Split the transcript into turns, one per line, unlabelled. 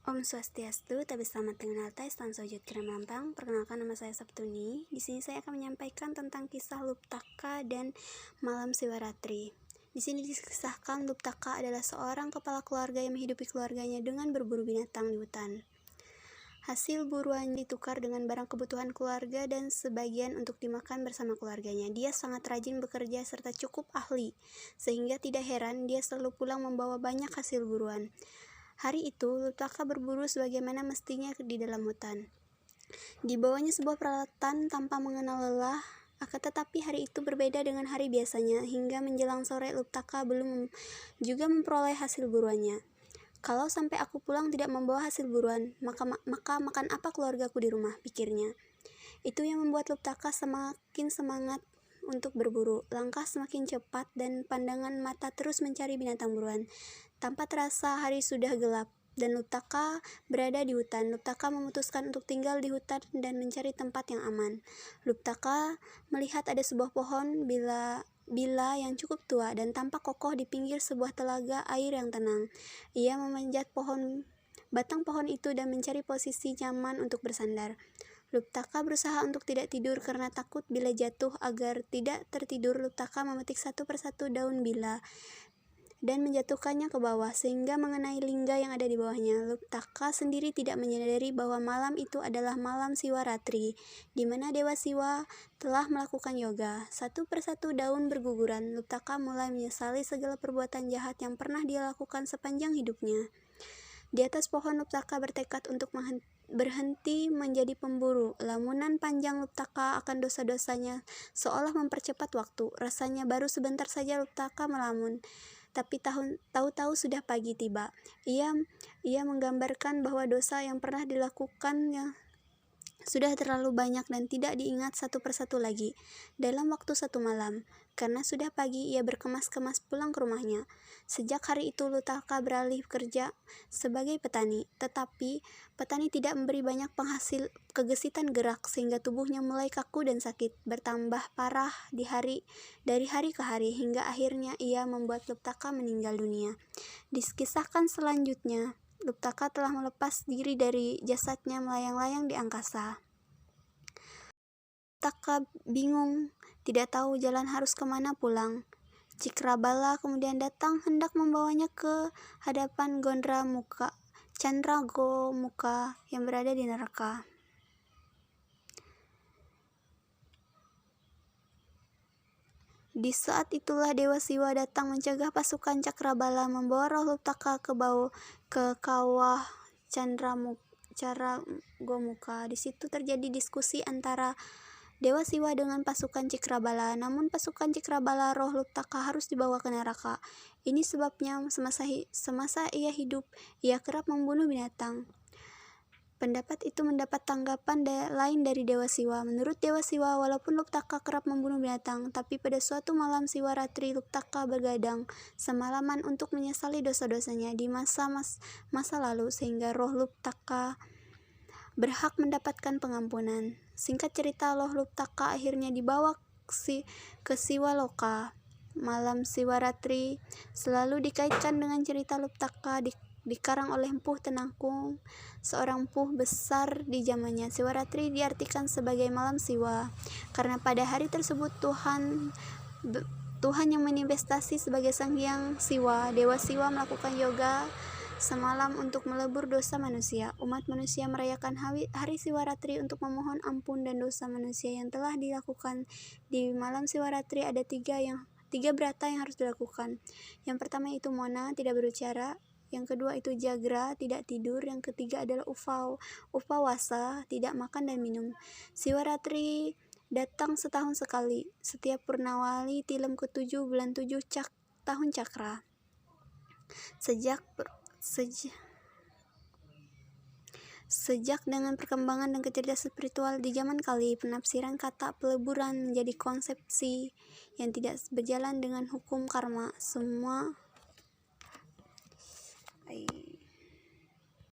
Om Swastiastu, tapi selamat mengenal Thai, salam sujud kiram lampang. Perkenalkan, nama saya Saptuni. Di sini saya akan menyampaikan tentang kisah Luptaka dan Malam Siwaratri. Di sini dikisahkan Luptaka adalah seorang kepala keluarga yang menghidupi keluarganya dengan berburu binatang di hutan. Hasil buruan ditukar dengan barang kebutuhan keluarga dan sebagian untuk dimakan bersama keluarganya. Dia sangat rajin bekerja serta cukup ahli, sehingga tidak heran dia selalu pulang membawa banyak hasil buruan. Hari itu, Luptaka berburu sebagaimana mestinya di dalam hutan. Dibawanya sebuah peralatan tanpa mengenal lelah, akan tetapi hari itu berbeda dengan hari biasanya. Hingga menjelang sore, Luptaka belum juga memperoleh hasil buruannya. Kalau sampai aku pulang tidak membawa hasil buruan, maka makan apa keluargaku di rumah, pikirnya. Itu yang membuat Luptaka semakin semangat untuk berburu. Langkah semakin cepat dan pandangan mata terus mencari binatang buruan. Tanpa terasa hari sudah gelap dan Luptaka berada di hutan. Luptaka memutuskan untuk tinggal di hutan dan mencari tempat yang aman. Luptaka melihat ada sebuah pohon bila yang cukup tua dan tampak kokoh di pinggir sebuah telaga air yang tenang. Ia memanjat batang pohon itu dan mencari posisi nyaman untuk bersandar. Luptaka berusaha untuk tidak tidur karena takut bila jatuh. Agar tidak tertidur, Luptaka memetik satu persatu daun bila dan menjatuhkannya ke bawah sehingga mengenai lingga yang ada di bawahnya. Luptaka sendiri tidak menyadari bahwa malam itu adalah malam Siwaratri, di mana Dewa Siwa telah melakukan yoga. Satu persatu daun berguguran. Luptaka mulai menyesali segala perbuatan jahat yang pernah dia lakukan sepanjang hidupnya. Di atas pohon, Luptaka bertekad untuk berhenti menjadi pemburu. Lamunan panjang Luptaka akan dosa-dosanya seolah mempercepat waktu. Rasanya baru sebentar saja Luptaka melamun, tapi tahu-tahu sudah pagi tiba. Ia menggambarkan bahwa dosa yang pernah dilakukannya sudah terlalu banyak dan tidak diingat satu persatu lagi. Dalam waktu satu malam, karena sudah pagi, ia berkemas-kemas pulang ke rumahnya. Sejak hari itu, Luptaka beralih bekerja sebagai petani. Tetapi, petani tidak memberi banyak penghasil. Kegesitan gerak sehingga tubuhnya mulai kaku dan sakit, bertambah parah dari hari ke hari, hingga akhirnya ia membuat Luptaka meninggal dunia. Dikisahkan selanjutnya, Luptaka telah melepas diri dari jasadnya melayang-layang di angkasa. Luptaka bingung, tidak tahu jalan harus kemana pulang. Cikrabala kemudian datang hendak membawanya ke hadapan Chandragomuka yang berada di neraka. Di saat itulah Dewa Siwa datang mencegah pasukan Cakrabala membawa roh Luptaka ke kawah Chandragomuka. Di situ terjadi diskusi antara Dewa Siwa dengan pasukan Cikrabala. Namun pasukan Cikrabala roh Luptaka harus dibawa ke neraka. Ini sebabnya semasa ia hidup, ia kerap membunuh binatang. Pendapat itu mendapat tanggapan lain dari Dewa Siwa. Menurut Dewa Siwa, walaupun Luptaka kerap membunuh binatang, tapi pada suatu malam Siwaratri, Luptaka begadang semalaman untuk menyesali dosa-dosanya di masa lalu, sehingga roh Luptaka berhak mendapatkan pengampunan. Singkat cerita, roh Luptaka akhirnya dibawa ke Siwaloka. Malam Siwaratri selalu dikaitkan dengan cerita Luptaka dikarang oleh Empu Tenangkung, seorang empu besar di zamannya. Siwaratri diartikan sebagai malam Siwa karena pada hari tersebut Tuhan yang manifestasi sebagai Sang Hyang Siwa, Dewa Siwa, melakukan yoga semalam untuk melebur dosa manusia. Umat manusia merayakan hari Siwaratri untuk memohon ampun dan dosa manusia yang telah dilakukan. Di malam Siwaratri ada tiga brata yang harus dilakukan. Yang pertama itu Mona, tidak berbicara. Yang kedua itu Jagra, tidak tidur. Yang ketiga adalah Upawasa, tidak makan dan minum. Siwaratri datang setahun sekali, setiap Purnawali Tilem ke-7 bulan 7 tahun Cakra. Sejak dengan perkembangan dan kecerdasan spiritual di zaman kali, penafsiran kata peleburan menjadi konsepsi yang tidak berjalan dengan hukum karma.